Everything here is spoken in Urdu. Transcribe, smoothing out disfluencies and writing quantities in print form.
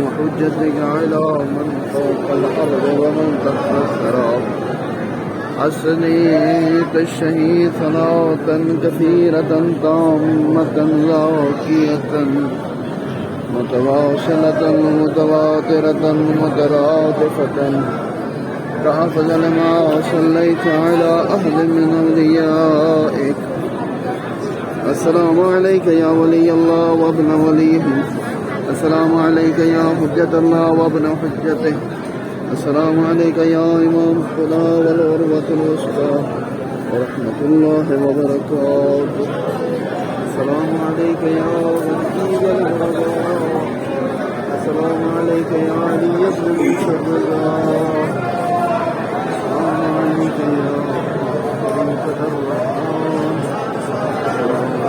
وحجتك على من فوق الأرض ومن تحت الثرى حسنيك الشهيد صلاة كثيرة تامة زاكية متواصلة متواترة مترادفة كأفضل ما صليت على أحد من أوليائك. السلام عليك يا ولي الله وابن وليه. السلام عليك يا حجة الله وابن حجته. السلام عليك يا إمام الهدى والعروة الوثقى ورحمة الله وبركاته. السلام عليك يا وكيل الغرباء. السلام عليك يا علي بن المشرقاء. السلام عليك يا خليفة الرحمن. السلام عليك